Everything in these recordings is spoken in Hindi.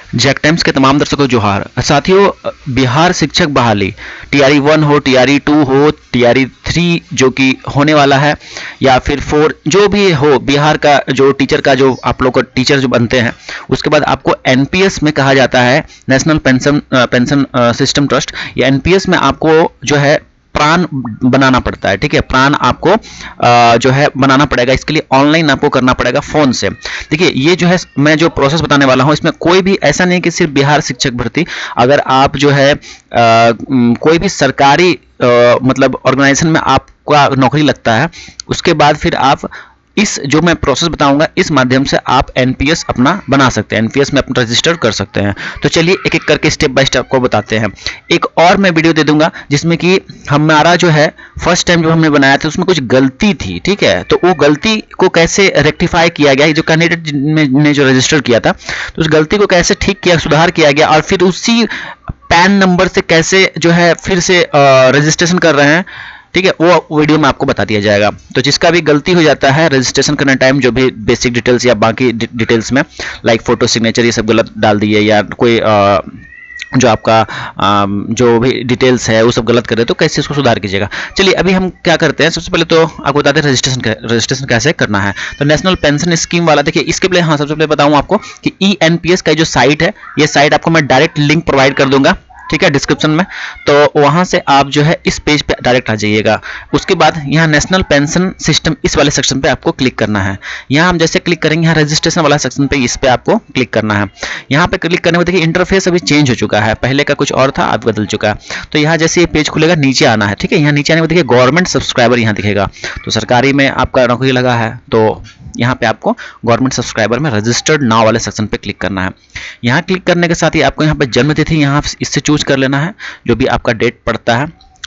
जैक टाइम्स के तमाम दर्शकों को जोहार। साथियों, बिहार शिक्षक बहाली टीआरई 1 हो, टीआरई 2 हो, टीआरई 3 जो कि होने वाला है, या फिर 4 जो भी हो, बिहार का जो टीचर का जो आप लोग को टीचर जो बनते हैं, उसके बाद आपको एनपीएस में कहा जाता है, नेशनल पेंशन सिस्टम ट्रस्ट। या एनपीएस में आपको जो है प्राण बनाना पड़ता है। ठीक है, प्राण आपको जो है बनाना पड़ेगा। इसके लिए ऑनलाइन आपको करना पड़ेगा फोन से। देखिए, ये जो है मैं जो प्रोसेस बताने वाला हूँ, इसमें कोई भी ऐसा नहीं कि सिर्फ बिहार शिक्षक भर्ती, अगर आप जो है कोई भी सरकारी मतलब ऑर्गेनाइजेशन में आपका नौकरी लगता है, उसके बाद फिर आप इस जो मैं प्रोसेस बताऊंगा इस माध्यम से आप एनपीएस अपना बना सकते हैं, एनपीएस में अपना रजिस्टर कर सकते हैं। तो चलिए एक एक करके स्टेप बाय स्टेप को बताते हैं। एक और मैं वीडियो दे दूंगा जिसमें कि हमारा जो है फर्स्ट टाइम जो हमने बनाया था उसमें कुछ गलती थी। ठीक है, तो वो गलती को कैसे रेक्टिफाई किया गया, जो कैंडिडेट ने जो रजिस्टर किया था, तो उस गलती को कैसे ठीक किया, सुधार किया गया, और फिर उसी पैन नंबर से कैसे जो है फिर से रजिस्ट्रेशन कर रहे हैं। ठीक है, वो वीडियो में आपको बता दिया जाएगा। तो जिसका भी गलती हो जाता है रजिस्ट्रेशन करने टाइम, जो भी बेसिक डिटेल्स या बाकी डिटेल्स में लाइक फोटो, सिग्नेचर, ये सब गलत डाल दिए, या कोई जो आपका जो भी डिटेल्स है वो सब गलत कर रहे, तो कैसे इसको सुधार कीजिएगा। चलिए अभी हम क्या करते हैं, सबसे पहले तो आपको बताते हैं रजिस्ट्रेशन कैसे करना है। तो नेशनल पेंशन स्कीम वाला, देखिए इसके पहले सबसे पहले बताऊं आपको कि ईएनपीएस का जो साइट है, ये साइट आपको मैं डायरेक्ट लिंक प्रोवाइड कर दूंगा, ठीक है, डिस्क्रिप्शन में। तो वहां से आप जो है इस पेज पे डायरेक्ट आ जाइएगा। उसके बाद यहाँ नेशनल पेंशन सिस्टम इस वाले सेक्शन पे आपको क्लिक करना है। यहाँ हम जैसे क्लिक करेंगे, यहाँ रजिस्ट्रेशन वाला सेक्शन पे, इस पे आपको क्लिक करना है। यहाँ पे क्लिक करने में देखिए इंटरफेस अभी चेंज हो चुका है, पहले का कुछ और था, अब बदल चुका है। तो यहाँ जैसे ये पेज खुलेगा, नीचे आना है। ठीक है, यहाँ नीचे आने में देखिए गवर्नमेंट सब्सक्राइबर यहाँ दिखेगा, तो सरकारी में आपका नौकरी लगा है, तो यहाँ पे आपको गवर्नमेंट सब्सक्राइबर में रजिस्टर्ड नाउ वाले सेक्शन पे क्लिक करना है। यहाँ क्लिक करने के साथ ही आपको यहाँ पे जन्म तिथि यहाँ इससे चूज कर लेना है, जो भी आपका डेट पड़ता है।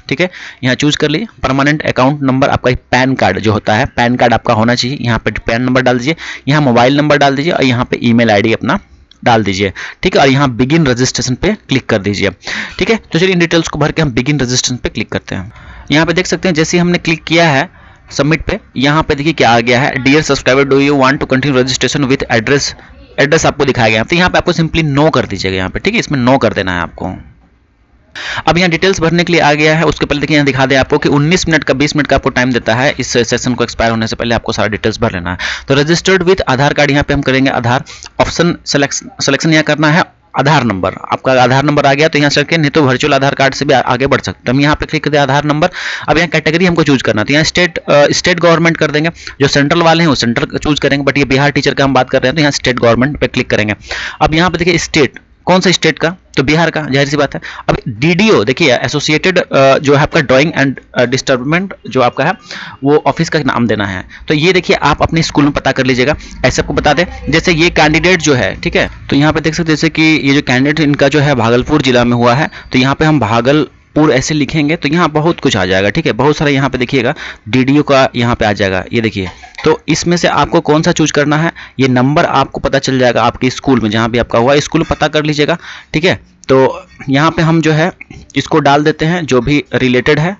ठीक है, यहाँ चूज कर लीजिए। परमानेंट अकाउंट नंबर, आपका पैन कार्ड जो होता है, पैन कार्ड आपका होना चाहिए। यहाँ पे पैन नंबर डाल दीजिए, यहाँ मोबाइल नंबर डाल दीजिए, और यहाँ पे ईमेल आईडी अपना डाल दीजिए। ठीक है, और यहाँ बिगिन रजिस्ट्रेशन पे क्लिक कर दीजिए। ठीक है, तो चलिए इन डिटेल्स को भर के हम बिगिन रजिस्ट्रेशन पे क्लिक करते हैं। यहाँ पे देख सकते हैं जैसे हमने क्लिक किया है सबमिट पे, यहाँ पे देखिए क्या आ गया है, dear subscriber do you want to continue registration with address आपको दिखाया गया है। तो यहाँ पे आपको सिंपली नो कर दीजिएगा यहाँ पे। ठीक है, इसमें नो कर देना है आपको। अब यहाँ डिटेल्स भरने के लिए आ गया है। उसके पहले देखिए यहाँ दिखा दे आपको कि 19 मिनट का 20 मिनट का आपको टाइम देता है, इस सेशन को एक्सपायर होने से पहले आपको सारा डिटेल्स भर लेना है। तो रजिस्टर्ड विद आधार कार्ड, यहाँ पे हम करेंगे आधार। ऑप्शन सिलेक्शन यहाँ करना है आधार नंबर। आपका आधार नंबर आ गया तो यहाँ से करके, नहीं तो वर्चुअल आधार कार्ड से भी आगे बढ़ सकते हैं। हम यहाँ पे क्लिक कर दिया आधार नंबर। अब यहाँ कैटेगरी हमको चूज करना है, तो यहाँ स्टेट गवर्नमेंट कर देंगे। जो सेंट्रल वाले हैं वो सेंट्रल चूज करेंगे, बट ये बिहार टीचर का हम बात कर रहे हैं, तो यहाँ स्टेट गवर्नमेंट पे क्लिक करेंगे। अब यहाँ पे देखिए स्टेट, कौन सा स्टेट का, तो बिहार का, जाहिर सी बात है। अब डीडीओ देखिए, एसोसिएटेड जो है आपका ड्राइंग एंड डिस्टर्बमेंट जो आपका है, वो ऑफिस का नाम देना है। तो ये देखिए आप अपने स्कूल में पता कर लीजिएगा। ऐसे आपको बता दें, जैसे ये कैंडिडेट जो है, ठीक है, तो यहाँ पे देख सकते हैं जैसे कि ये जो कैंडिडेट इनका जो है भागलपुर जिला में हुआ है, तो यहाँ पे हम भागलपुर ऐसे लिखेंगे तो यहाँ बहुत कुछ आ जाएगा। ठीक है, बहुत सारा यहाँ पे देखिएगा डीडीओ का यहाँ पे आ जाएगा, ये देखिए। तो इसमें से आपको कौन सा चूज करना है, ये नंबर आपको पता चल जाएगा आपके स्कूल में, जहाँ भी आपका हुआ स्कूल पता कर लीजिएगा। ठीक है, तो यहाँ पे हम जो है इसको डाल देते हैं जो भी रिलेटेड है।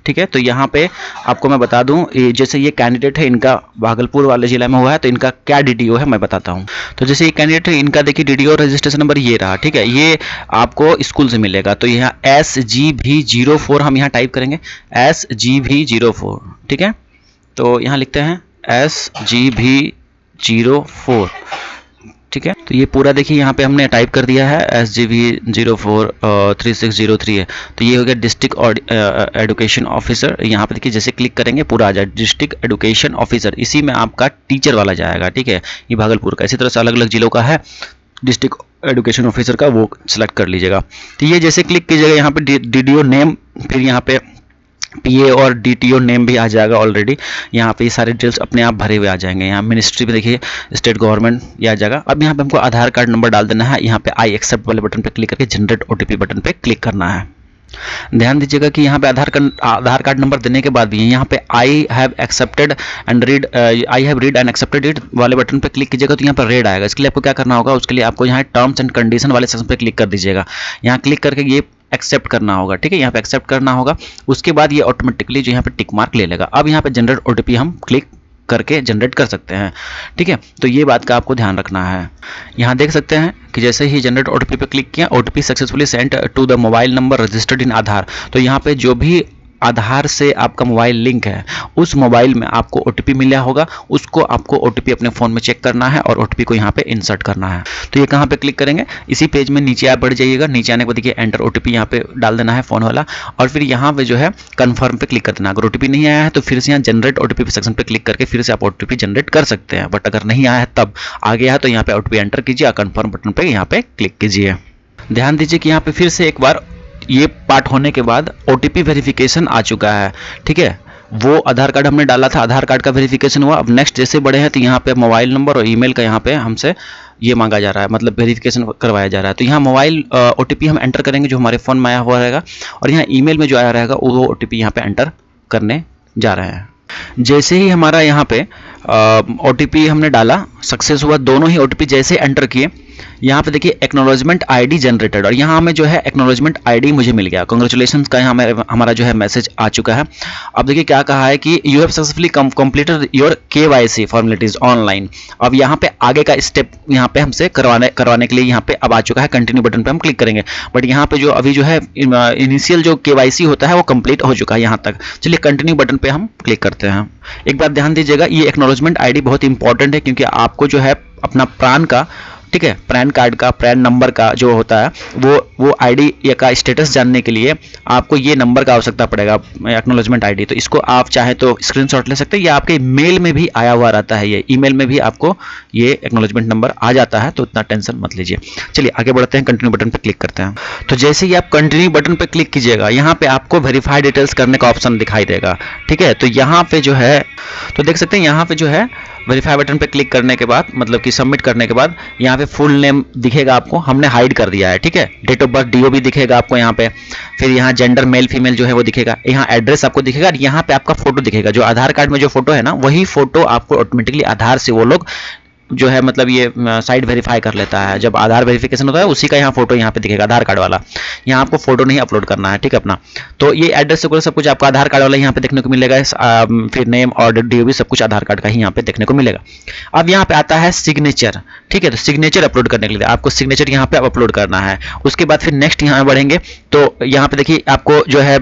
ठीक है, तो यहाँ पे आपको मैं बता दूं, जैसे ये कैंडिडेट है, इनका भागलपुर वाले जिला में हुआ है, तो इनका क्या डीडीओ है मैं बताता हूँ। तो जैसे ये कैंडिडेट है, इनका देखिए डीडीओ रजिस्ट्रेशन नंबर ये रहा। ठीक है, ये आपको स्कूल से मिलेगा। तो यहाँ SGV04 हम यहाँ टाइप करेंगे, SGV04। ठीक है, तो यहाँ लिखते हैं SGV04। ठीक है, तो ये पूरा देखिए यहाँ पे हमने टाइप कर दिया है SGV04 3603 है। तो ये हो गया डिस्ट्रिक्ट एजुकेशन ऑफिसर। यहाँ पे देखिए जैसे क्लिक करेंगे पूरा आ जाए डिस्ट्रिक्ट एजुकेशन ऑफिसर, इसी में आपका टीचर वाला जाएगा। ठीक है, ये भागलपुर का, इसी तरह से अलग अलग जिलों का है डिस्ट्रिक्ट एजुकेशन ऑफिसर का, वो सिलेक्ट कर लीजिएगा। तो ये जैसे क्लिक कीजिएगा यहाँ पे डीडीओ नेम, फिर यहाँ पे पीए और डीटीओ नेम भी आ जाएगा ऑलरेडी। यहाँ पे ये सारे डिटेल्स अपने आप भरे हुए आ जाएंगे। यहाँ मिनिस्ट्री पे देखिए स्टेट गवर्नमेंट ये आ जाएगा। अब यहाँ पे हमको आधार कार्ड नंबर डाल देना है। यहाँ पे आई एक्सेप्ट वाले बटन पे क्लिक करके जनरेट ओटीपी बटन पे क्लिक करना है। ध्यान दीजिएगा कि यहाँ पे आधार कार्ड नंबर देने के बाद भी यहाँ पे I have read and accepted it वाले बटन पे क्लिक कीजिएगा, तो यहाँ पर रेड आएगा। इसके लिए आपको क्या करना होगा, उसके लिए आपको यहाँ टर्म्स एंड कंडीशन वाले सेक्शन पे क्लिक कर दीजिएगा। यहाँ क्लिक करके ये एक्सेप्ट करना होगा। ठीक है, यहाँ पे एक्सेप्ट करना होगा। उसके बाद ये ऑटोमेटिकली जो यहाँ पे टिक मार्क ले लेगा। अब यहाँ पे जनरेट ओटीपी हम क्लिक करके जनरेट कर सकते हैं। ठीक है, तो ये बात का आपको ध्यान रखना है। यहाँ देख सकते हैं कि जैसे ही जनरेट ओटीपी पे क्लिक किया, OTP successfully sent to the mobile number registered in Aadhaar. तो यहाँ पे जो भी आधार से आपका मोबाइल लिंक है, उस मोबाइल में आपको ओटीपी मिला होगा, उसको आपको ओटीपी अपने फ़ोन में चेक करना है और ओटीपी को यहाँ पे इंसर्ट करना है। तो ये कहाँ पे क्लिक करेंगे, इसी पेज में नीचे आप बढ़ जाइएगा। नीचे आने के बाद देखिए एंटर ओटीपी यहाँ पे डाल देना है फ़ोन वाला, और फिर यहाँ पे जो है कन्फर्म पे क्लिक कर देना। अगर ओटीपी नहीं आया है तो फिर से यहाँ जनरेट ओटीपी सेक्शन पे क्लिक करके फिर से आप ओटीपी जनरेट कर सकते हैं। बट अगर नहीं आया है तब आ गया है तो यहाँ पे ओटीपी एंटर कीजिए और कन्फर्म बटन पर यहाँ पे क्लिक कीजिए। ध्यान दीजिए कि यहाँ पे फिर से एक बार ये पार्ट होने के बाद ओटीपी वेरिफिकेशन आ चुका है। ठीक है, वो आधार कार्ड हमने डाला था, आधार कार्ड का वेरिफिकेशन हुआ। अब नेक्स्ट जैसे बढ़े हैं तो यहाँ पे मोबाइल नंबर और ईमेल का यहाँ पे हमसे ये मांगा जा रहा है, मतलब वेरिफिकेशन करवाया जा रहा है। तो यहाँ मोबाइल ओटीपी हम एंटर करेंगे जो हमारे फ़ोन में आया हुआ रहेगा, और यहाँ ईमेल में जो आया रहेगा वो ओटीपी यहाँ पे एंटर करने जा रहे हैं। जैसे ही हमारा यहाँ पे ओटीपी हमने डाला, सक्सेस हुआ, दोनों ही ओटीपी जैसे एंटर किए, यहाँ पे देखिए एक्नॉलेजमेंट आईडी जनरेटेड, और यहाँ हमें जो है एक्नॉलेजमेंट आईडी मुझे मिल गया। कांग्रेचुलेशंस का यहाँ हमारा जो है मैसेज आ चुका है। अब देखिए क्या कहा है कि you have successfully completed your KYC formalities online. अब यहाँ पे आगे का स्टेप यहाँ पे हमसे करवाने के लिए यहाँ पे अब आ चुका है। कंटिन्यू बटन पे हम क्लिक करेंगे, बट यहाँ पे जो अभी जो है इनिशियल जो केवाईसी होता है वो कंप्लीट हो चुका है यहाँ तक। चलिए कंटिन्यू बटन पे हम क्लिक करते हैं। एक बात ध्यान दीजिएगा, ये एक्नॉलेजमेंट आईडी बहुत इंपॉर्टेंट है, क्योंकि आपको जो है अपना प्रान का, ठीक है, पैन कार्ड का पैन नंबर का जो होता है वो आईडी का स्टेटस जानने के लिए आपको ये नंबर का आवश्यकता पड़ेगा, एक्नॉलेजमेंट आईडी। तो इसको आप चाहे तो स्क्रीनशॉट ले सकते हैं, या आपके मेल में भी आया हुआ रहता है, ये ईमेल में भी आपको ये एक्नॉलेजमेंट नंबर आ जाता है, तो इतना टेंशन मत लीजिए। चलिए आगे बढ़ते हैं, कंटिन्यू बटन पर क्लिक करते हैं। तो जैसे ही आप कंटिन्यू बटन पर क्लिक कीजिएगा, यहाँ पे आपको वेरीफाई डिटेल्स करने का ऑप्शन दिखाई देगा। ठीक है, तो यहाँ पे जो है, तो देख सकते हैं यहाँ पे जो है वेरीफाई बटन पे क्लिक करने के बाद, मतलब कि सबमिट करने के बाद यहाँ पे फुल नेम दिखेगा आपको, हमने हाइड कर दिया है। ठीक है, डेट ऑफ बर्थ डीओ भी दिखेगा आपको यहाँ पे, फिर यहाँ जेंडर मेल फीमेल जो है वो दिखेगा, यहाँ एड्रेस आपको दिखेगा, और यहाँ पे आपका फोटो दिखेगा। जो आधार कार्ड में जो फोटो है ना, वही फोटो आपको ऑटोमेटिकली आधार से वो लोग जो है, मतलब ये साइट वेरीफाई कर लेता है। जब आधार वेरिफिकेशन होता है उसी का यहाँ फोटो यहाँ पे दिखेगा, आधार कार्ड वाला। यहाँ आपको फोटो नहीं अपलोड करना है, ठीक है अपना। तो ये एड्रेस वगैरह सब कुछ आपका आधार कार्ड वाला यहाँ पे देखने को मिलेगा, फिर नेम और डीओबी सब कुछ आधार कार्ड का ही यहाँ पे देखने को मिलेगा। अब यहाँ पे आता है सिग्नेचर। ठीक है, तो सिग्नेचर अपलोड करने के लिए आपको सिग्नेचर यहाँ पे अपलोड करना है। उसके बाद फिर नेक्स्ट यहाँ बढ़ेंगे तो यहाँ पे देखिए आपको जो है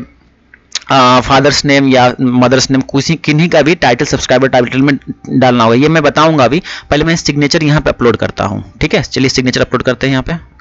फादर्स नेम या मदर्स नेम किन्हीं का भी टाइटल सब्सक्राइबर टाइटल में डालना होगा, ये मैं बताऊंगा अभी। पहले मैं सिग्नेचर यहाँ पे अपलोड करता हूँ। ठीक है, चलिए सिग्नेचर अपलोड करते हैं।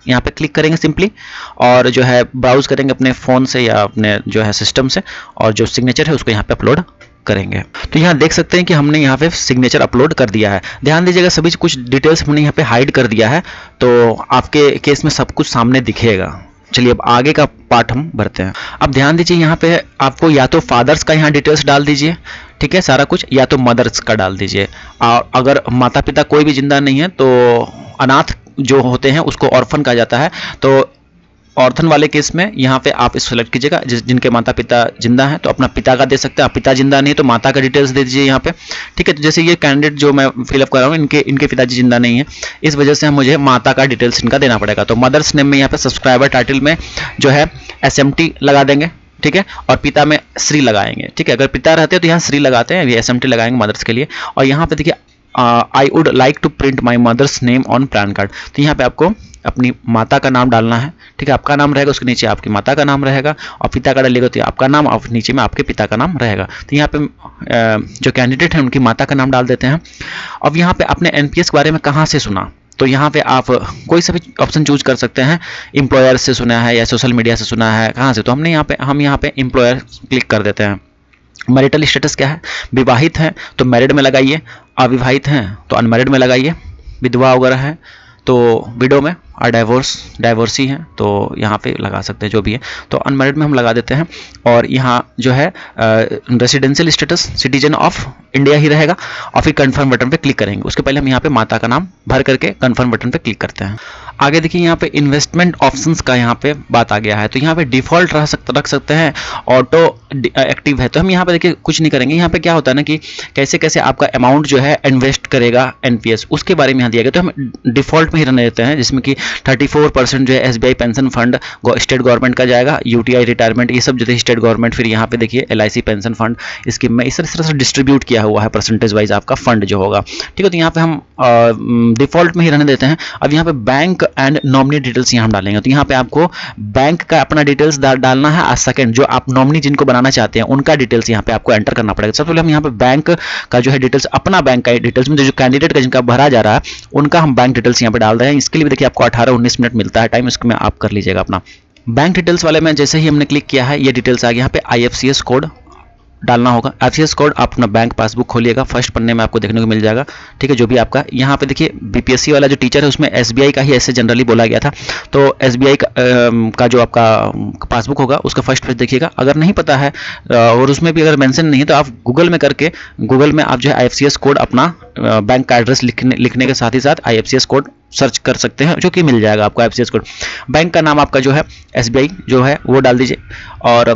यहाँ पे क्लिक करेंगे सिंपली, और जो है ब्राउज करेंगे अपने फ़ोन से या अपने जो है सिस्टम से, और जो सिग्नेचर है उसको यहाँ पे अपलोड करेंगे। तो यहाँ देख सकते हैं कि हमने यहाँ पे सिग्नेचर अपलोड कर दिया है। ध्यान दीजिएगा सभी कुछ डिटेल्स हमने यहाँ पे हाइड कर दिया है, तो आपके केस में सब कुछ सामने दिखेगा। चलिए अब आगे का पार्ट हम भरते हैं। अब ध्यान दीजिए यहाँ पे आपको या तो फादर्स का यहाँ डिटेल्स डाल दीजिए, ठीक है सारा कुछ, या तो मदर्स का डाल दीजिए। और अगर माता पिता कोई भी जिंदा नहीं है तो अनाथ जो होते हैं उसको ऑर्फन कहा जाता है। तो ऑर्थन वाले केस में यहाँ पे आप इस सेलेक्ट कीजिएगा, जिनके माता पिता जिंदा हैं तो अपना पिता का दे सकते हैं, पिता जिंदा नहीं है तो माता का डिटेल्स दे दीजिए यहाँ पे। ठीक है, तो जैसे ये कैंडिडेट जो मैं फिलअप कर रहा हूँ इनके पिताजी जिंदा नहीं है, इस वजह से मुझे माता का डिटेल्स इनका देना पड़ेगा। तो मदर्स नेम में यहाँ पे सब्सक्राइबर टाइटल में जो है SMT लगा देंगे, ठीक है, और पिता में श्री लगाएंगे। ठीक है, अगर पिता रहते हैं तो यहाँ श्री लगाते हैं, ये SMT लगाएंगे मदर्स के लिए। और यहाँ पे देखिए I would like to print my mother's name on PAN card, तो यहाँ पे आपको अपनी माता का नाम डालना है। ठीक है, आपका नाम रहेगा, उसके नीचे आपकी माता का नाम रहेगा, और पिता का डालेगा तो आपका नाम, और नीचे में आपके पिता का नाम रहेगा। तो यहाँ पे जो कैंडिडेट है उनकी माता का नाम डाल देते हैं। अब यहाँ पे अपने NPS के बारे में कहाँ से सुना, तो यहाँ पे आप कोई सा भी ऑप्शन चूज कर सकते हैं। एम्प्लॉयर से सुना है या सोशल मीडिया से सुना है, कहाँ से, तो हम यहाँ पे एम्प्लॉयर क्लिक कर देते हैं। मैरिटल स्टेटस क्या है, विवाहित हैं तो मैरिड में लगाइए, अविवाहित हैं तो अनमैरिड में लगाइए, विधवा वगैरह है तो विडो में, और डाइवोर्सी है तो यहाँ पे लगा सकते हैं जो भी है, तो अनमैरिड में हम लगा देते हैं। और यहाँ जो है residential status citizen of India ही रहेगा, और फिर कंफर्म बटन पे क्लिक करेंगे। उसके पहले हम यहाँ पे माता का नाम भर करके कंफर्म बटन पे क्लिक करते हैं। आगे देखिए यहाँ पे इन्वेस्टमेंट ऑप्शंस का यहाँ पे बात आ गया है, तो यहाँ पे डिफ़ॉल्ट रख सकते हैं, ऑटो एक्टिव है। तो हम यहाँ पे देखिए कुछ नहीं करेंगे। यहाँ पे क्या होता है ना कि कैसे कैसे आपका अमाउंट जो है इन्वेस्ट करेगा एनपीएस, उसके बारे में यहाँ दिया गया। तो हम डिफॉल्ट में ही रहने देते हैं, जिसमें कि 34% जो है SBI pension fund state government का जाएगा, यूटीआई रिटायरमेंट ये सब जो है स्टेट गवर्नमेंट। फिर यहाँ पे देखिए एलआईसी पेंशन फंड स्कीम में इस तरह से डिस्ट्रीब्यूट किया हुआ है परसेंटेज वाइज आपका फंड जो होगा, ठीक है। तो यहाँ पे हम डिफॉल्ट में ही रहने देते हैं। अब यहाँ पे बैंक एंड नॉमिनी डिटेल्स यहाँ हम डालेंगे। तो यहाँ पे आपको बैंक का अपना डिटेल्स डालना है, और सेकंड जो आप नॉमिनी जिनको बनाना चाहते हैं उनका डिटेल्स यहाँ पे आपको एंटर करना पड़ेगा। सबसे पहले हम यहाँ पे बैंक का जो है डिटेल्स, अपना बैंक का डिटेल्स में जो कैंडिडेट का जिनका भरा जा रहा है उनका हम बैंक डिटेल्स यहाँ पे डाल रहे हैं। इसके लिए भी देखिए आपको 18-19 मिनट मिलता है टाइम, इसमें आप कर लीजिएगा अपना। बैंक डिटेल्स वाले में जैसे ही हमने क्लिक किया है ये डिटेल्स आ गया। यहाँ पे आईएफसीएस कोड डालना होगा। आईएफसीएस कोड आप अपना बैंक पासबुक खोलिएगा, फर्स्ट पन्ने में आपको देखने को मिल जाएगा, ठीक है। जो भी आपका यहाँ पे देखिए बीपीएससी वाला जो टीचर है उसमें एसबीआई का ही ऐसे जनरली बोला गया था। तो एसबीआई का जो आपका पासबुक होगा उसका फर्स्ट पेज देखिएगा। अगर नहीं पता है और उसमें भी अगर मेंशन नहीं है तो आप गूगल में करके, गूगल में आप जो है आईएफसीएस कोड अपना बैंक का एड्रेस लिखने के साथ ही साथ आईएफसीएस कोड सर्च कर सकते हैं, जो कि मिल जाएगा आपको आईएफसीएस कोड। बैंक का नाम आपका जो है एसबीआई जो है वो डाल दीजिए, और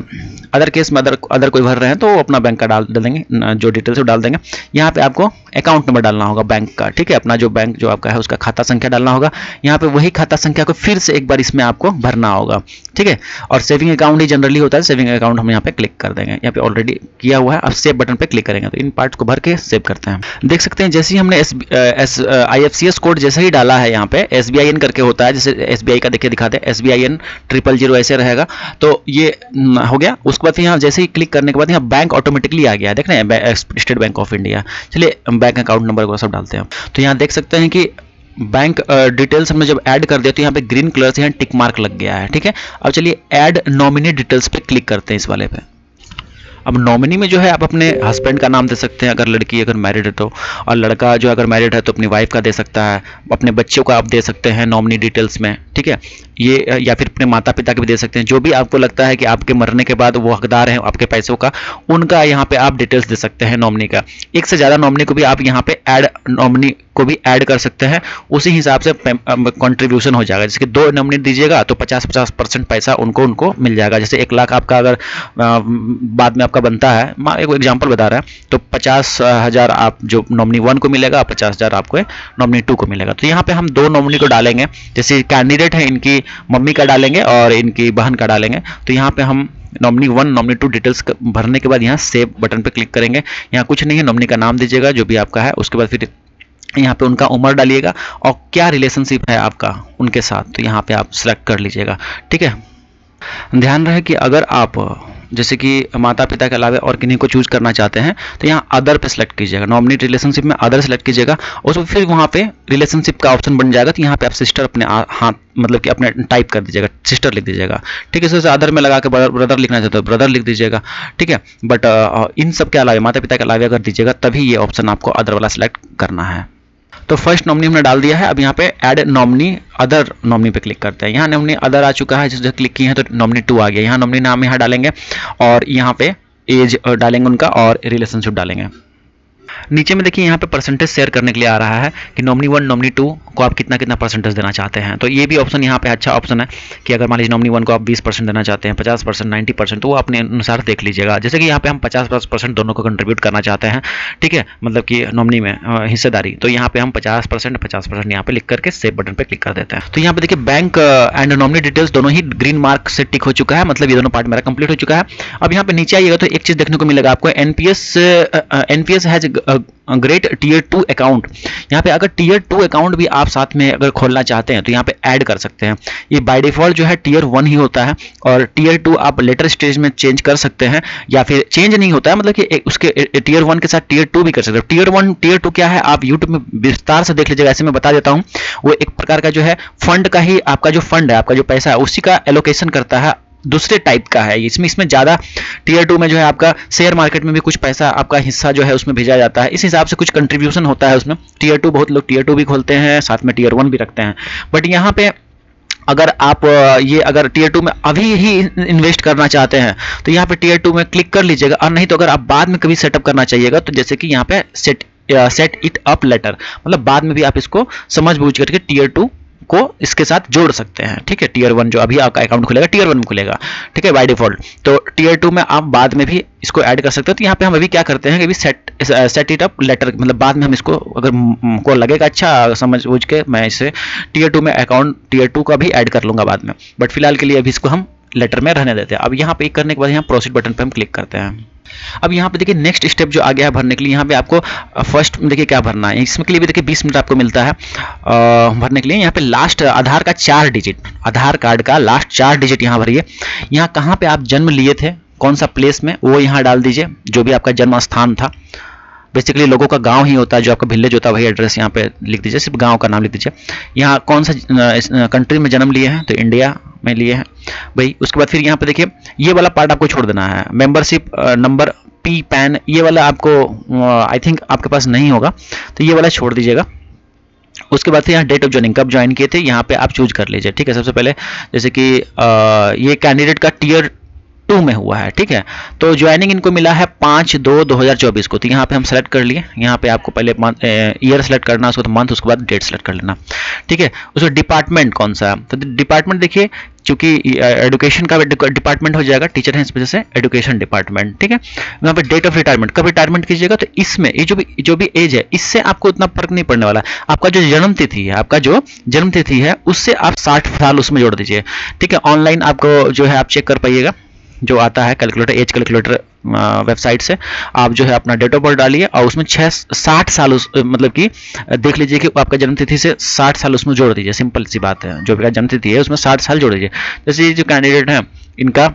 अदर केस में अदर कोई भर रहे हैं तो अपना बैंक का डाल देंगे, जो डिटेल्स वो डाल देंगे। यहाँ पे आपको अकाउंट नंबर डालना होगा बैंक का, ठीक है। अपना जो बैंक जो आपका है उसका खाता संख्या डालना होगा। यहाँ पे वही खाता संख्या को फिर से एक बार इसमें आपको भरना होगा, ठीक है। और सेविंग अकाउंट ही जनरली होता है, सेविंग अकाउंट हम यहाँ पे क्लिक कर देंगे। यहाँ पे ऑलरेडी किया हुआ है, अब सेव बटन पे क्लिक करेंगे तो इन पार्ट्स को भर के सेव करते हैं। देख सकते हैं जैसे ही हमने आईएफसीएस कोड जैसे ही डाला है, यहाँ पे एसबीआईएन करके होता है, जैसे एसबीआई का देखिए दिखाते हैं SBIN 000 ऐसे रहेगा। तो ये हो गया। उसके बाद यहाँ जैसे ही क्लिक करने के बाद यहाँ बैंक ऑटोमेटिकली आ गया, देख रहे हैं स्टेट बैंक ऑफ इंडिया। चलिए बैंक अकाउंट नंबर को सब डालते हैं। तो यहाँ देख सकते हैं कि बैंक डिटेल्स हमने जब ऐड कर दिया तो यहाँ पे ग्रीन कलर से यहाँ टिक मार्क लग गया है, ठीक है। अब चलिए ऐड नॉमिनी डिटेल्स पे क्लिक करते हैं इस वाले पे। अब नॉमिनी में जो है आप अपने हस्बैंड का नाम दे सकते हैं, अगर लड़की अगर मैरिड है तो, और लड़का जो अगर मैरिड है तो अपनी वाइफ का दे सकता है, अपने बच्चों का आप दे सकते हैं नॉमिनी डिटेल्स में, ठीक है। ये या फिर अपने माता पिता के भी दे सकते हैं। जो भी आपको लगता है कि आपके मरने के बाद वो हकदार हैं आपके पैसों का, उनका यहाँ पे आप डिटेल्स दे सकते हैं नॉमिनी का। एक से ज़्यादा नॉमिनी को भी आप यहाँ पे ऐड नॉमिनी को भी ऐड कर सकते हैं, उसी हिसाब से कंट्रीब्यूशन हो जाएगा। जैसे कि 2 नॉमिनी दीजिएगा तो 50% पैसा उनको मिल जाएगा। जैसे 1 लाख आपका अगर बाद में आपका बनता है, एक एग्जांपल बता रहा है, तो 50,000 आप जो नॉमिनी 1 को मिलेगा, 50,000 आपको नॉमिनी 2 को मिलेगा। तो यहाँ पे हम 2 नॉमिनी को डालेंगे। जैसे कैंडिडेट है इनकी मम्मी का डालेंगे और इनकी बहन का डालेंगे। तो यहाँ पे हम नॉमिनी 1 नॉमिनी 2 डिटेल्स भरने के बाद यहाँ सेव बटन पे क्लिक करेंगे। यहाँ कुछ नहीं है, नॉमिनी का नाम दीजिएगा जो भी आपका है, उसके बाद फिर यहाँ पे उनका उम्र डालिएगा और क्या रिलेशनशिप है आपका उनके साथ, तो यहाँ पे आप सिलेक्ट कर लीजिएगा, ठीक है। ध्यान रहे कि अगर आप जैसे कि माता पिता के अलावा और किन्हीं को चूज करना चाहते हैं तो यहाँ अदर पे सिलेक्ट कीजिएगा। नॉमिनी रिलेशनशिप में अदर सेलेक्ट कीजिएगा, और फिर वहाँ पे रिलेशनशिप का ऑप्शन बन जाएगा। तो यहाँ पे आप सिस्टर अपने हाथ मतलब कि अपने टाइप कर दीजिएगा, सिस्टर लिख दीजिएगा, ठीक है। जैसे अदर में लगा के ब्रदर लिखना चाहते हो ब्रदर लिख दीजिएगा, ठीक है। बट इन सब के अलावा माता पिता के अलावा अगर दीजिएगा तभी ये ऑप्शन आपको अदर वाला सिलेक्ट करना है। तो फर्स्ट नॉमिनी हमने डाल दिया है। अब यहाँ पे ऐड नॉमिनी अदर नॉमिनी पे क्लिक करते हैं। यहाँ नॉमिनी अदर आ चुका है, जिस क्लिक किए हैं तो नॉमिनी 2 आ गया। यहाँ नॉमिनी नाम यहाँ डालेंगे और यहाँ पे एज डालेंगे उनका और रिलेशनशिप डालेंगे। नीचे में देखिए यहाँ पे परसेंटेज शेयर करने के लिए आ रहा है कि नॉमिनी 1 नॉमिनी 2 को आप कितना परसेंटेज देना चाहते हैं। तो ये भी ऑप्शन यहाँ पे अच्छा ऑप्शन है कि अगर मान लीजिए नॉमिनी 1 को आप 20% देना चाहते हैं, 50%, 90%, तो वो अपने अनुसार देख लीजिएगा। जैसे कि यहाँ पे हम 50% दोनों को कंट्रीब्यूट करना चाहते हैं, ठीक है, मतलब कि नॉमिनी में हिस्सेदारी। तो यहाँ पे हम 50% यहाँ पे लिख करके सेव बटन पे क्लिक कर देते हैं। तो यहाँ पे देखिए बैंक एंड नॉमिनी डिटेल्स दोनों ही ग्रीन मार्क से टिक हो चुका है, मतलब ये दोनों पार्ट मेरा कंप्लीट हो चुका है। अब यहाँ पे नीचे आइएगा तो एक चीज देखने को मिलेगा आपको, NPS has great tier 2 account. यहाँ पे अगर टीयर 2 अकाउंट भी आप साथ में अगर खोलना चाहते हैं तो यहाँ पे ऐड कर सकते हैं। ये बाय डिफॉल्ट जो है टीयर 1 ही होता है, और टीयर 2 आप लेटर स्टेज में चेंज कर सकते हैं, या फिर चेंज नहीं होता है, मतलब कि उसके टीयर 1 के साथ टीयर 2 भी कर सकते हैं। टीयर 1 टीयर 2 क्या है आप यूट्यूब में विस्तार से देख लीजिएगा, ऐसे मैं बता देता हूँ। वो एक प्रकार का जो है फंड का ही, आपका जो फंड है, आपका जो पैसा है उसी का एलोकेशन करता है, दूसरे टाइप का है। इसमें ज़्यादा टीयर 2 में जो है आपका शेयर मार्केट में भी कुछ पैसा, आपका हिस्सा जो है उसमें भेजा जाता है, इस हिसाब से कुछ कंट्रीब्यूशन होता है उसमें। टीयर 2 बहुत लोग टीयर 2 भी खोलते हैं, साथ में टीयर 1 भी रखते हैं। बट यहाँ पे अगर आप ये अगर टीयर 2 में अभी ही इन्वेस्ट करना चाहते हैं तो यहाँ पे टीयर 2 में क्लिक कर लीजिएगा, और नहीं तो अगर आप बाद में कभी सेटअप करना चाहिएगा तो जैसे कि यहाँ पे सेट इट अप लेटर, मतलब बाद में भी आप इसको समझ बूझ करके टीयर 2 को इसके साथ जोड़ सकते हैं, ठीक है। टीयर 1 जो अभी आपका अकाउंट खुलेगा टीयर 1 में खुलेगा, ठीक है, बाय डिफॉल्ट। तो टीयर 2 में आप बाद में भी इसको ऐड कर सकते हो। तो यहाँ पे हम अभी क्या करते हैं कि अभी सेट इट अप लेटर, मतलब बाद में हम इसको अगर को लगेगा अच्छा समझ बूझ के मैं इसे टीयर 2 में अकाउंट टीयर 2 का भी ऐड कर लूँगा बाद में, बट फिलहाल के लिए अभी इसको हम लेटर में रहने देते हैं। अब यहाँ पे करने के बाद यहाँ प्रोसीड बटन पे हम क्लिक करते हैं। अब यहाँ पे देखिए नेक्स्ट स्टेप जो आ गया है भरने के लिए, यहाँ पे आपको फर्स्ट देखिए क्या भरना है। इसमें के लिए भी देखिए 20 मिनट आपको मिलता है भरने के लिए। यहाँ पे लास्ट आधार का 4 डिजिट, आधार कार्ड का लास्ट 4 डिजिट यहाँ भरिए। यहाँ कहाँ पे आप जन्म लिए थे, कौन सा प्लेस में, वो यहाँ डाल दीजिए, जो भी आपका जन्म स्थान था। बेसिकली लोगों का गांव ही होता है, जो आपका विलेज होता है वही एड्रेस यहाँ पे लिख दीजिए, सिर्फ गांव का नाम लिख दीजिए। यहाँ कौन सा कंट्री में जन्म लिए हैं, तो इंडिया में लिए हैं भाई। उसके बाद फिर यहाँ पे देखिए ये वाला पार्ट आपको छोड़ देना है, मेंबरशिप नंबर पी पैन, ये वाला आपको आई थिंक आपके पास नहीं होगा, तो ये वाला छोड़ दीजिएगा। उसके बाद फिर यहाँ डेट ऑफ ज्वाइनिंग, कब ज्वाइन किए थे, यहाँ पे आप चूज कर लीजिए, ठीक है। सबसे पहले जैसे कि ये कैंडिडेट का टीयर 2 में हुआ है, ठीक है। तो ज्वाइनिंग इनको मिला है 5/2/2024 को, तो यहाँ पे हम सेलेक्ट कर लिए। यहाँ पे आपको पहले ईयर सेलेक्ट करना, उसके बाद मंथ, उसके बाद डेट सेलेक्ट कर लेना, ठीक है। उसका डिपार्टमेंट कौन सा, तो डिपार्टमेंट देखिए चूंकि एजुकेशन का डिपार्टमेंट हो जाएगा, टीचर है इस वजह से एजुकेशन डिपार्टमेंट, ठीक है। यहाँ पे डेट ऑफ रिटायरमेंट, कब रिटायरमेंट कीजिएगा, तो इसमें ये जो भी एज है इससे आपको उतना फर्क नहीं पड़ने वाला। आपका जो जन्म तिथि है, आपका जो जन्म तिथि है उससे आप 60 साल उसमें जोड़ दीजिए, ठीक है। ऑनलाइन आपको जो है आप चेक कर पाइएगा, जो आता है कैलकुलेटर, एज कैलकुलेटर वेबसाइट से आप जो है अपना डेट ऑफ बर्थ डालिए और उसमें 60 साल मतलब कि देख लीजिए कि आपका जन्म तिथि से 60 साल उसमें जोड़ दीजिए। सिंपल सी बात है, जो भी जन्म तिथि है उसमें 60 साल जोड़ दीजिए। जैसे ये जो कैंडिडेट है इनका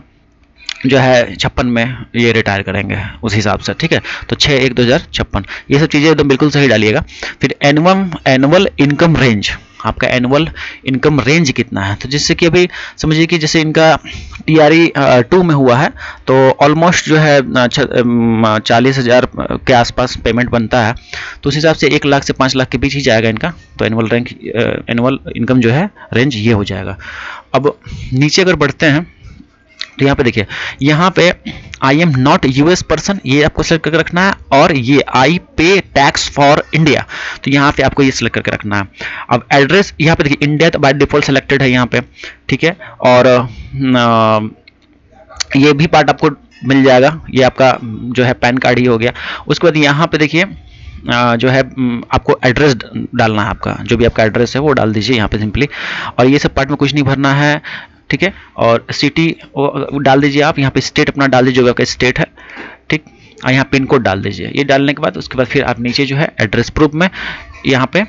जो है 56 में ये रिटायर करेंगे उस हिसाब से, ठीक है। तो 6/1/2056 ये सब चीज़ें एकदम बिल्कुल सही डालिएगा। फिर एनुअल इनकम रेंज, आपका एनुअल इनकम रेंज कितना है, तो जिससे कि अभी समझिए कि जैसे इनका टीआरई 2 में हुआ है तो ऑलमोस्ट जो है 40,000 के आसपास पेमेंट बनता है, तो उस हिसाब से 1 लाख से 5 लाख के बीच ही जाएगा इनका। तो एनुअल इनकम जो है रेंज ये हो जाएगा। अब नीचे अगर बढ़ते हैं तो यहाँ पे देखिए, यहाँ पे I am not US person, ये आपको सेलेक्ट करके रखना है, और ये आई पे टैक्स फॉर इंडिया, तो यहाँ पे आपको ये सेलेक्ट करके रखना है। अब एड्रेस यहाँ पे देखिए इंडिया तो बाय डिफॉल्ट सेलेक्टेड है यहाँ पे, ठीक है। और ये भी पार्ट आपको मिल जाएगा, ये आपका जो है पैन कार्ड ही हो गया। उसके बाद यहाँ पे देखिए जो है आपको एड्रेस डालना है, आपका जो भी आपका एड्रेस है वो डाल दीजिए यहाँ पे सिंपली, और ये सब पार्ट में कुछ नहीं भरना है, ठीक है। और सिटी डाल दीजिए आप, यहाँ पे स्टेट अपना डाल दीजिए जो आपका स्टेट है, ठीक। और यहाँ पिन कोड डाल दीजिए। ये डालने के बाद उसके बाद फिर आप नीचे जो है एड्रेस प्रूफ में यहाँ पे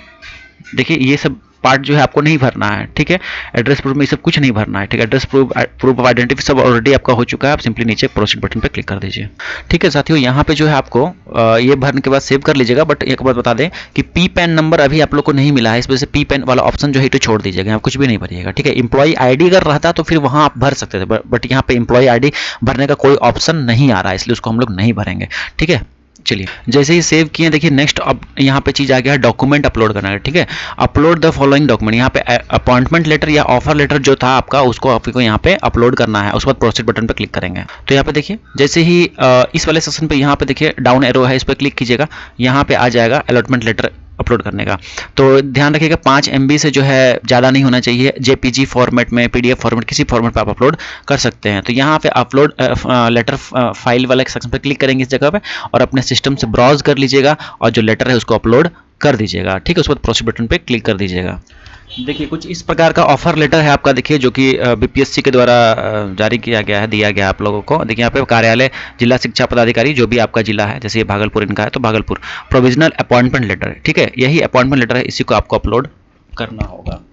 देखिए ये सब पार्ट जो है आपको नहीं भरना है, ठीक है। एड्रेस प्रूफ में ये सब कुछ नहीं भरना है, ठीक है। एड्रेस प्रूफ ऑफ आइडेंटिटी सब ऑलरेडी आपका हो चुका है, आप सिंपली नीचे प्रोसीड बटन पे क्लिक कर दीजिए, ठीक है साथियों। यहाँ पे जो है आपको ये भरने के बाद सेव कर लीजिएगा, बट एक बात बता दें कि पी पैन नंबर अभी आप लोग को नहीं मिला है, इस वजह से पी पैन वाला ऑप्शन जो है तो छोड़ दीजिएगा, यहाँ कुछ भी नहीं भरिएगा, ठीक है। एम्प्लॉई आईडी अगर रहता तो फिर वहाँ आप भर सकते थे, बट यहाँ पे एम्प्लॉई आईडी भरने का कोई ऑप्शन नहीं आ रहा है, इसलिए उसको हम लोग नहीं भरेंगे, ठीक है। चलिए जैसे ही सेव किए देखिए नेक्स्ट अब यहाँ पे चीज़ आ गया है डॉक्यूमेंट अपलोड करना है, ठीक है। अपलोड द फॉलोइंग डॉक्यूमेंट, यहाँ पे अपॉइंटमेंट लेटर या ऑफर लेटर जो था आपका उसको आपको यहाँ पे अपलोड करना है। उसके बाद प्रोसीड बटन पे क्लिक करेंगे तो यहाँ पे देखिए जैसे ही इस वाले सेक्शन पे यहाँ पे देखिए डाउन एरो है, इस पर क्लिक कीजिएगा, यहाँ पे आ जाएगा अलॉटमेंट लेटर अपलोड करने का। तो ध्यान रखिएगा 5 MB से जो है ज़्यादा नहीं होना चाहिए, JPG फॉर्मेट में, PDF फॉर्मेट, किसी फॉर्मेट पे आप अपलोड कर सकते हैं। तो यहाँ पे अपलोड लेटर फाइल वाले सेक्शन पे क्लिक करेंगे इस जगह पे, और अपने सिस्टम से ब्राउज कर लीजिएगा और जो लेटर है उसको अपलोड कर दीजिएगा, ठीक है। उसके बाद प्रोसीड बटन पे क्लिक कर दीजिएगा। देखिए कुछ इस प्रकार का ऑफर लेटर है आपका, देखिए जो कि BPSC के द्वारा जारी किया गया है, दिया गया आप लोगों को। देखिए यहाँ पे कार्यालय जिला शिक्षा पदाधिकारी, जो भी आपका जिला है, जैसे ये भागलपुर इनका है तो भागलपुर, प्रोविजनल अपॉइंटमेंट लेटर, ठीक है। यही अपॉइंटमेंट लेटर है, इसी को आपको अपलोड करना होगा।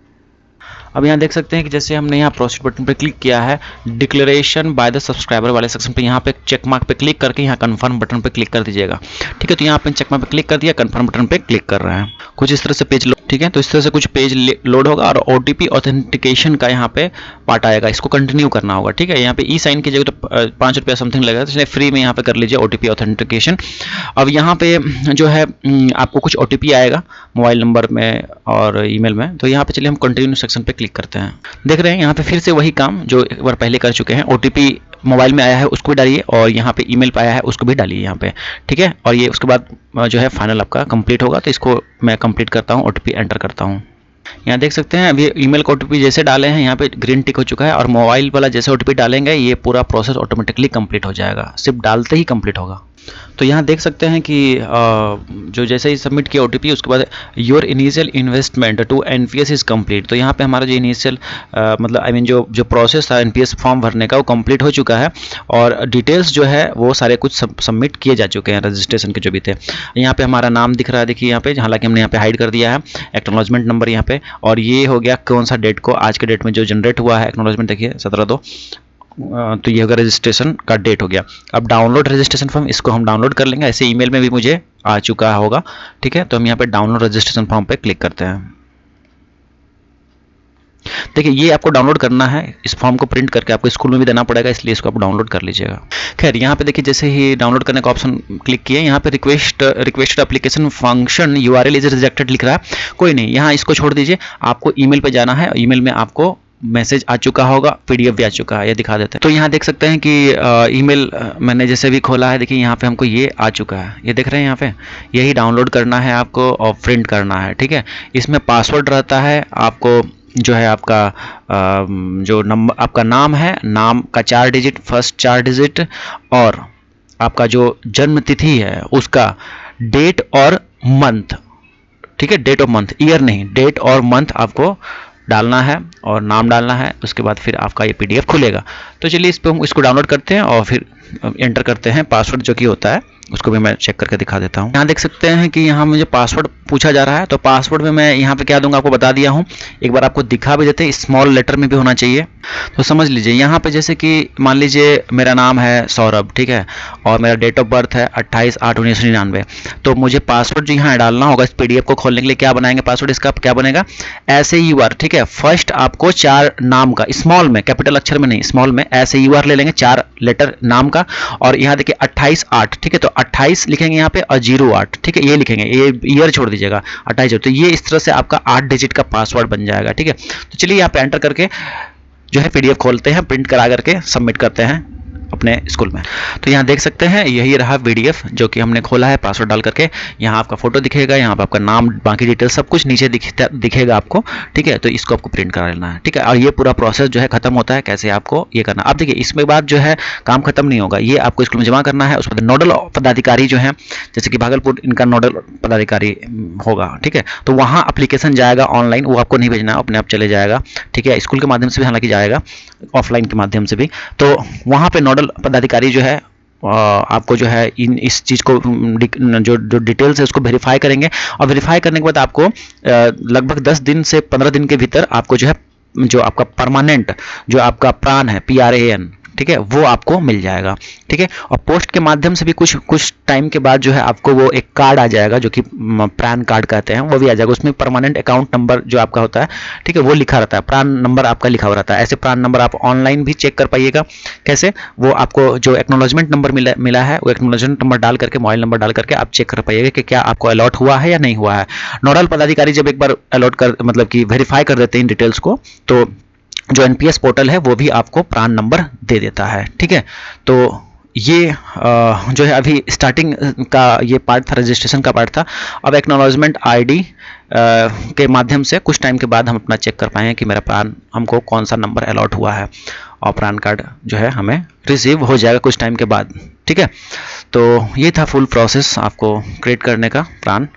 अब यहाँ देख सकते हैं कि जैसे हमने यहाँ प्रोसीड बटन पे क्लिक किया है, डिक्लेरेशन बाय द सब्सक्राइबर वाले सेक्शन पे यहाँ पे चेक मार्क पे क्लिक करके यहाँ कंफर्म बटन पे क्लिक कर दीजिएगा, ठीक है। तो यहाँ पे चेक मार्क पे क्लिक कर दिया, कंफर्म बटन पे क्लिक कर रहे हैं। कुछ इस तरह से पेज ठीक है, तो इस तरह से कुछ पेज लोड होगा और OTP ऑथेंटिकेशन का यहाँ पे पार्ट आएगा, इसको कंटिन्यू करना होगा, ठीक है। यहाँ पे ई साइन कीजिएगा तो 5 रुपया समथिंग लगेगा, तो इसलिए फ्री में यहाँ पे कर लीजिए OTP ऑथेंटिकेशन। अब यहाँ पे जो है आपको कुछ OTP आएगा मोबाइल नंबर में और ईमेल में, तो यहाँ पे चलिए हम कंटिन्यू सेक्शन पे क्लिक करते हैं। देख रहे हैं यहाँ पे फिर से वही काम जो एक बार पहले कर चुके हैं, OTP मोबाइल में आया है उसको भी डालिए और यहाँ पे ईमेल पे आया है उसको भी डालिए यहाँ पे, ठीक है। और ये उसके बाद जो है फाइनल आपका कंप्लीट होगा, तो इसको मैं कंप्लीट करता हूँ, OTP एंटर करता हूँ। यहाँ देख सकते हैं अभी ईमेल का ओटीपी जैसे डाले हैं यहाँ पे ग्रीन टिक हो चुका है, और मोबाइल वाला जैसे ओटीपी डालेंगे ये पूरा प्रोसेस ऑटोमेटिकली कंप्लीट हो जाएगा, सिर्फ डालते ही कंप्लीट होगा। तो यहाँ देख सकते हैं कि जो जैसे ही सबमिट किया ओटीपी उसके बाद your initial investment to NPS is complete. तो यहाँ पे हमारा जो इनिशियल मतलब आई मीन जो प्रोसेस था एनपीएस फॉर्म भरने का वो कंप्लीट हो चुका है, और डिटेल्स जो है वो सारे कुछ सबमिट किए जा चुके हैं रजिस्ट्रेशन के जो भी थे। यहाँ पे हमारा नाम दिख रहा है, देखिए यहाँ पे, हालांकि हमने यहाँ पे हाइड कर दिया है, एक्नॉलेजमेंट नंबर यहाँ पे, और ये हो गया कौन सा डेट को, आज के डेट में जो जनरेट हुआ है एक्नॉलेजमेंट, देखिए 17/2। तो ये होगा रजिस्ट्रेशन का डेट हो गया। अब डाउनलोड रजिस्ट्रेशन फॉर्म, इसको हम डाउनलोड कर लेंगे, ऐसे ईमेल में भी मुझे आ चुका होगा, ठीक है। तो हम यहाँ पे डाउनलोड रजिस्ट्रेशन फॉर्म पे क्लिक करते हैं। देखिए ये आपको डाउनलोड करना है, इस फॉर्म को प्रिंट करके आपको स्कूल में भी देना पड़ेगा, इसलिए इसको आप डाउनलोड कर लीजिएगा। खैर यहाँ पे देखिए जैसे ही डाउनलोड करने का ऑप्शन क्लिक किए, यहाँ पे requested application function URL is rejected लिख रहा है, कोई नहीं, यहाँ इसको छोड़ दीजिए, आपको ईमेल पे जाना है, ईमेल में आपको मैसेज आ चुका होगा, पीडीएफ भी आ चुका है, ये दिखा देते हैं। तो यहाँ देख सकते हैं कि ईमेल मैंने जैसे भी खोला है, देखिए यहाँ पे हमको ये आ चुका है, ये देख रहे हैं यहाँ पे, यही डाउनलोड करना है आपको और प्रिंट करना है, ठीक है। इसमें पासवर्ड रहता है, आपको जो है आपका जो नंबर आपका नाम है, नाम का 4 डिजिट, फर्स्ट 4 डिजिट, और आपका जो जन्म तिथि है उसका डेट और मंथ, ठीक है, डेट और मंथ, ईयर नहीं, डेट और मंथ आपको डालना है और नाम डालना है। उसके बाद फिर आपका ये पीडीएफ खुलेगा। तो चलिए इस पर हम इसको डाउनलोड करते हैं और फिर एंटर करते हैं पासवर्ड जो कि होता है, उसको भी मैं चेक करके दिखा देता हूँ। यहाँ देख सकते हैं कि यहाँ मुझे पासवर्ड पूछा जा रहा है, तो पासवर्ड में मैं यहाँ पे क्या दूंगा आपको बता दिया हूँ, एक बार आपको दिखा भी देते हैं, स्मॉल लेटर में भी होना चाहिए। तो समझ लीजिए यहाँ पे जैसे कि मान लीजिए मेरा नाम है सौरभ, ठीक है, और मेरा डेट ऑफ बर्थ है 28/8/1999। तो मुझे पासवर्ड जो यहाँ डालना होगा इस पीडीएफ को खोलने के लिए, क्या बनाएंगे पासवर्ड इसका, क्या बनेगा, ऐसे ही यूआर, ठीक है। फर्स्ट आपको 4 नाम का, स्मॉल में, कैपिटल अक्षर में नहीं, स्मॉल में, ऐसे यूआर ले लेंगे, 4 लेटर नाम का, और यहाँ देखिए 28/8, ठीक है, तो 28 लिखेंगे यहाँ पे और 08, ठीक है, ये लिखेंगे, ये ईयर छोड़ दीजिएगा, 28। तो ये इस तरह से आपका 8 डिजिट का पासवर्ड बन जाएगा, ठीक है। तो चलिए यहाँ पे एंटर करके जो है पीडीएफ खोलते हैं, प्रिंट करा करके सबमिट करते हैं अपने स्कूल में। तो यहाँ देख सकते हैं यही रहा पीडीएफ जो कि हमने खोला है पासवर्ड डाल करके। यहाँ आपका फोटो दिखेगा, यहाँ पे आपका नाम, बाकी डिटेल सब कुछ नीचे दिखेगा आपको, ठीक है। तो इसको आपको प्रिंट करा लेना है, ठीक है। और ये पूरा प्रोसेस जो है खत्म होता है, कैसे आपको ये करना। अब देखिए इसमें बाद जो है काम खत्म नहीं होगा, ये आपको स्कूल में जमा करना है। उसके बाद नोडल पदाधिकारी जो है, जैसे कि भागलपुर इनका नोडल पदाधिकारी होगा, ठीक है, तो वहाँ एप्लीकेशन जाएगा ऑनलाइन, वो आपको नहीं भेजना, अपने आप चले जाएगा, ठीक है। स्कूल के माध्यम से भी हालांकि जाएगा, ऑफलाइन के माध्यम से भी। तो वहाँ पे नोडल पदाधिकारी जो है आपको जो है इस चीज़ को जो डिटेल्स है उसको वेरीफाई करेंगे, और वेरीफाई करने के बाद आपको लगभग 10 दिन से 15 दिन के भीतर आपको जो है जो आपका परमानेंट जो आपका प्रान है, PRAN, ठीक है, वो आपको मिल जाएगा, ठीक है। और पोस्ट के माध्यम से भी कुछ टाइम के बाद जो है आपको वो एक कार्ड आ जाएगा जो कि प्रान कार्ड कहते हैं, वो भी आ जाएगा। उसमें परमानेंट अकाउंट नंबर जो आपका होता है, ठीक है, वो लिखा रहता है, प्रान नंबर आपका लिखा हुआ रहता है। ऐसे प्रान नंबर आप ऑनलाइन भी चेक कर पाइएगा। कैसे, वो आपको जो एक्नॉलेजमेंट नंबर मिला है, वो एक्नॉलेजमेंट नंबर डाल करके, मोबाइल नंबर डाल करके आप चेक कर पाइएगा कि क्या आपको अलॉट हुआ है या नहीं हुआ है। नोडल पदाधिकारी जब एक बार अलॉट कर मतलब कि वेरीफाई कर देते हैं इन डिटेल्स को, तो जो एनपीएस पोर्टल है वो भी आपको प्रान नंबर दे देता है, ठीक है। तो ये जो है अभी स्टार्टिंग का ये पार्ट था, रजिस्ट्रेशन का पार्ट था। अब एक्नॉलेजमेंट आईडी के माध्यम से कुछ टाइम के बाद हम अपना चेक कर पाएंगे कि मेरा प्रान, हमको कौन सा नंबर अलॉट हुआ है, और प्रान कार्ड जो है हमें रिसीव हो जाएगा कुछ टाइम के बाद, ठीक है। तो ये था फुल प्रोसेस आपको क्रिएट करने का प्रान।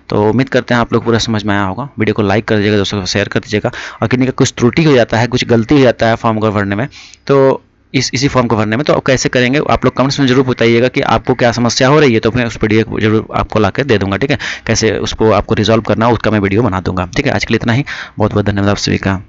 तो उम्मीद करते हैं आप लोग पूरा समझ में आया होगा। वीडियो को लाइक कर दीजिएगा, दोस्तों को शेयर कर दीजिएगा, और किसी का कुछ त्रुटि हो जाता है, कुछ गलती हो जाता है फॉर्म को भरने में, तो इसी फॉर्म को भरने में, तो कैसे करेंगे आप लोग कमेंट्स में जरूर बताइएगा कि आपको क्या समस्या हो रही है, तो मैं उस वीडियो जरूर आपको ला के दे दूंगा, ठीक है। कैसे उसको आपको रिजॉल्व करना उसका मैं वीडियो बना दूंगा, ठीक है। आज के लिए इतना ही, बहुत बहुत धन्यवाद आप सभी का।